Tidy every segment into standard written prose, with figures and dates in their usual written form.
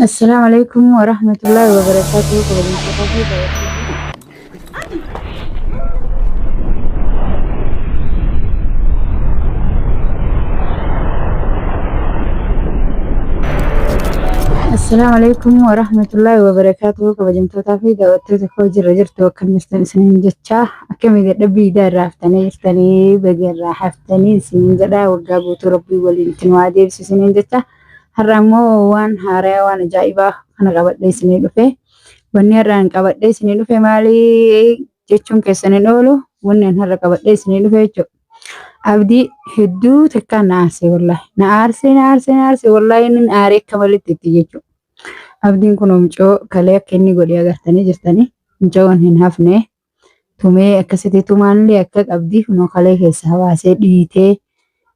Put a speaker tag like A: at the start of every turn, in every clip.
A: السلام عليكم ورحمة الله وبركاته. السلام عليكم ورحمة الله وبركاته. كبجمتوتا في دعوتك كوجر رجرت وكنستن سنين جتشا أكمل ربي دار رافتني يرتني بقر راحفتني سنين جدا وقابوت ربي والانتن وادير سنين جتشا هرمو وان هاري وان جايبا أنا قبل لي سنين دفه wanni har'aan qabadhee isinii dhufe maali jechuun keessan hin oolu wanni har'a qabadhee isinii dhufe jechuudha. Abdii hedduu takkaan na aarsee wallaahi na aarsee wallaahi inni aaree akka malitti itti jechuudha. Abdiin kun mucoo kalee akka inni godhee agartanii jirtanii mucoon hin hafne tumee akkasitti tumaallee akka qabdii kunoo kalee keessa hawaasee dhiitee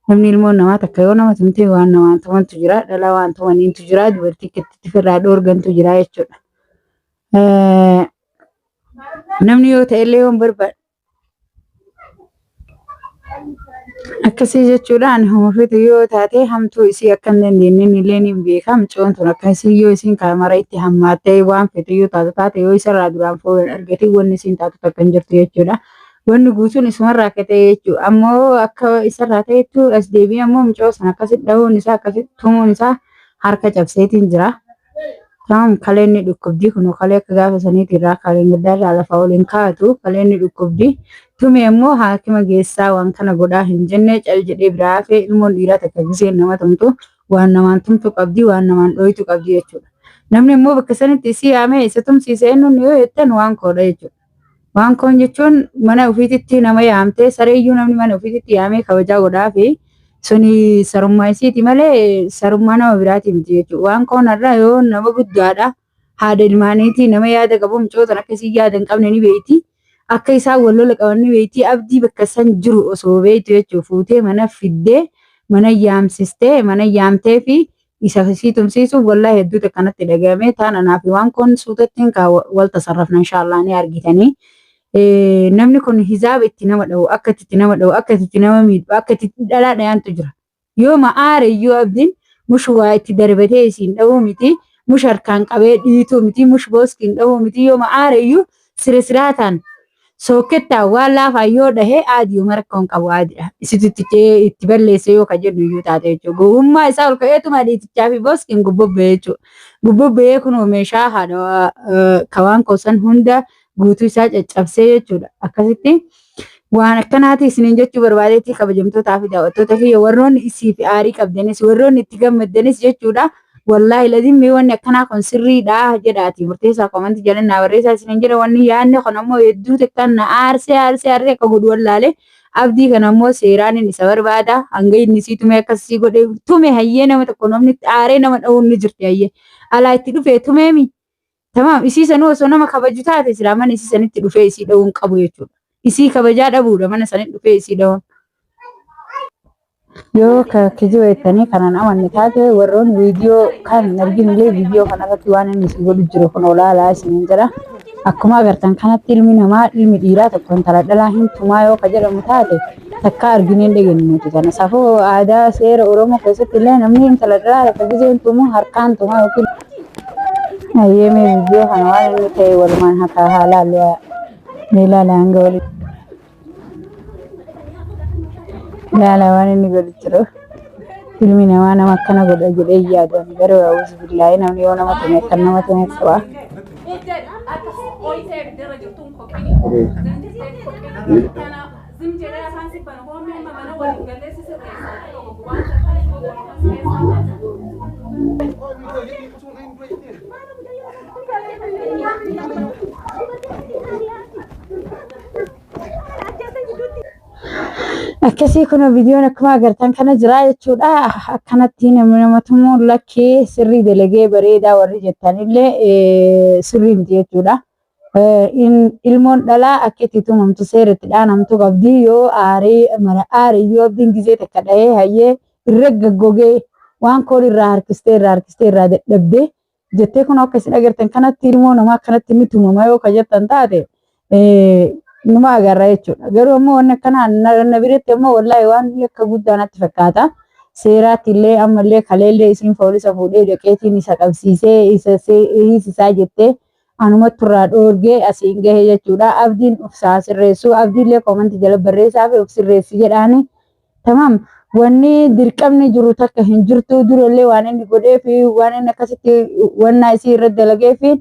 A: namni ilmoo namaa takka yoo nama tumtee waan namaan tumantu jira dhalaa waan tumaniintu jira dubartii itti firraa dhoorgantu jira jechuudha. Namni yoo ta'e illee yoon barbaade akkasii jechuudhaan homofeetu yoo taate hamtuu isii akka hin dandeenye illee ni beeka. Mucoon tun akkasii yoo isiin kaamara itti hammaattee waan fete yoo taate yoo isarraa duraan foon argate wanni isiin taatu takka hin jirtu jechuudha. Wanni guutuun isumarraa akka ta'e jechuudha. Ammoo akka isarraa ta'etu as deebi'ee ammoo mucoo sana akkasitti dhahuun isaa akkasitti tumuun isaa harka cabseetiin jira. Kan kaleenni dhukkubdii kun kalee akka gaafa saniiti irraa kaleen gaddaarraa lafa waliin kaa'atu kaleenni dhukkubdii tume immoo haakima geessaa waan kana godhaa hin jenne cal jedhee biraa hafee ilmoon dhiiraa takka giseen nama tumtu waan namaan tumtu qabdi waan namaan dhohitu qabdi jechuudha. Namni immoo bakka sanitti isii yaamee isa tumsiisee inni yoo jettan waan koodha jechuudha. Waan koon jechuun mana ofiititti nama yaamtee sareeyyuu namni mana ofiititti yaamee kabajaa godhaa fi suni sarummaa isiiti malee sarummaa nama biraati miti jechuudha. Waan koonarraa yoo nama guddaadha haadha ilmaaniiti nama yaada qabu mucootan akkasii yaada hin qabne ni beeyti. Akka isaan wal lola qaban ni beeyti. Abdii bakka san jiru osoo beeytu jechuudha. Fuutee mana fiddee mana yaamsistee mana yaamtee fi isa isii tumsiisuuf wallaahi hedduu akkanatti dhagahame taan anaa fi waan koon suutattiin wal tasarrafna inshaallah ni argitanii. Namni kun hizaaba itti nama dhawu akka itti nama dhawu akka itti nama miidhu akka itti dhalaa dhayaantu jira. Yoo ma'aare iyyuu abdiin mush waa itti darbatee isiin dhawuu miti mush harkaan qabee dhiituu miti mush booskiin dhawuu miti yoo ma'aare iyyuu siraataan sookettaa waan laafaa yoo dhahee aadii markoon qabu aadiidha. Isitti itti balleesse yoo ka jedhu iyyuu taate jechuudha. Gowwummaa isaa ol ka'eetuma dhiitichaa fi booskiin gubbobbee jechuudha. Gubbobbee kun meeshaa haadha kawaan koosan hunda guutuu isaa caccabsee jechuudha. Akkasitti waan akkanaati isiniin jechuu barbaadeetti kabajamtootaa fi daawwattoota fi warroonni isii fi aarii qabdanis warroonni itti gammaddanis jechuudha. Wallaahi lazimii wanni akkanaa kun sirriidha jedhaati murteessaa komantii jalannaa barreessaa isiniin jedha wanni yaadne kun ammoo hedduu takkaan na aarsee akka godhu wallaalee abdii kan ammoo seeraan inni isa barbaada hanga inni sii tume akkasii godhee tume hayyee nama tokko namni aaree nama dha'uun ni jirti hayyee alaa itti dhufee tumeemi. Tamam isii sanuu osoo nama kabaju taate silaa mana isii sanitti dhufee isii dha'uun qabu jechuudha. Isii kabajaa dhabuudha mana sanitti dhufee isii dha'uun. Yoo kijiba jettanii kanan amanne taate warroonni viidiyoo kan arginillee viidiyoo kanarratti waan inni isin godhu jiru kun olaalaa isiniin jedha. Akkuma agartan kanatti ilmi namaa ilmi dhiiraa tokko intala dhalaa hin tumaa yoo ka jedhamu taate takka argineen dhageenyu nuti kana. Safuu aadaa seera Oromoo keessatti illee namni intala dhalaa takka giseen tumu harkaan tumaa yookiin ayyeme video kana waan inni ta'e walumaan hakaa haalaallee ilaala hanga wali ilaala waan inni godhu jiru ilmi namaa nama akkana godha jedhee yaadan garuu awus billaahi namni yoo nama tume kan nama tume qaba. Akkasii kun viidiyoon akkuma agartan kana jira jechuudha. Akkanatti namni nama tumu lakkee sirrii dalagee bareedaa warri jettanillee sirrii miti jechuudha. Ilmoon dhalaa akka itti tumamtu seeratti dhaanamtu qabdi yoo aaree mara aaree yoo abdiin gisee takka dhahee hayyee irra gaggogee waan koon irraa harkistee irraa dadhabdee jettee kun akkasiin agartan kanatti ilmoo namaa akkanatti inni tumama yoo ka jettan taate numa agarra jechuudha. Garuu ammoo wanni akkanaa na biratti ammoo wallaahi waan akka guddaa natti fakkaata. seeraatti illee ammallee kaleellee isiin poolisa fuudhee dhaqeetiin isa qabsiisee hiisisaa jettee anumatti irraa dhoorgee asiin gahe jechuudha. Abdiin ufsaa sirreessuu abdiillee koomanti jala barreessaa fi uf sirreessi jedhaani. Tamam wanni dirqamni jiru takka hin jirtu durallee waan inni godhee fi waan inni akkasitti wannaa isii irratti dalagee fi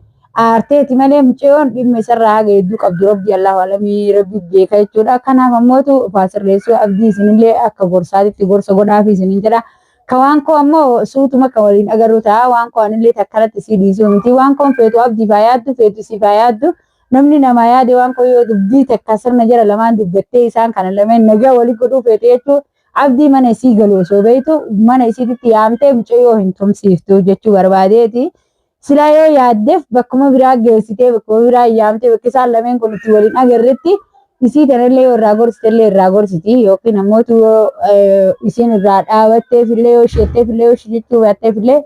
A: aarteeti malee mucayyoon dhimma isarraa haga hedduu qabdu rabbi Allahu alamii rabbi beeka jechuudha. Kanaaf ammootu ufaa sirreessuu abdii isinillee akka gorsaatitti gorsa godhaafi isiniin jedha. Ka waan koo ammoo suutuma kan waliin agarru ta'a waan koo anillee takkanatti si dhiisuu miti waan koon feetu abdii faa yaaddu feetu si faa yaaddu namni namaa yaade waan koo yoo dubbii takka sirna jara lamaan dubbattee isaan kana lameen nagaa walii godhuu feete jechuudha. Abdii mana isii galuu osoo beektu mana isiitti yaamtee mucayyoo hin tumsiiftu jechuu barbaadeeti. Silaa yoo yaaddeef bakkuma biraa geessitee bakkuma biraa yaamtee bakka isaan lameen kun itti waliin agarretti isii tanallee irraa gorsitellee irraa gorsiti yookiin ammoo isiin irraa dhaabatteef illee yoo isheetteef illee yoo ishee jechuu baatteef illee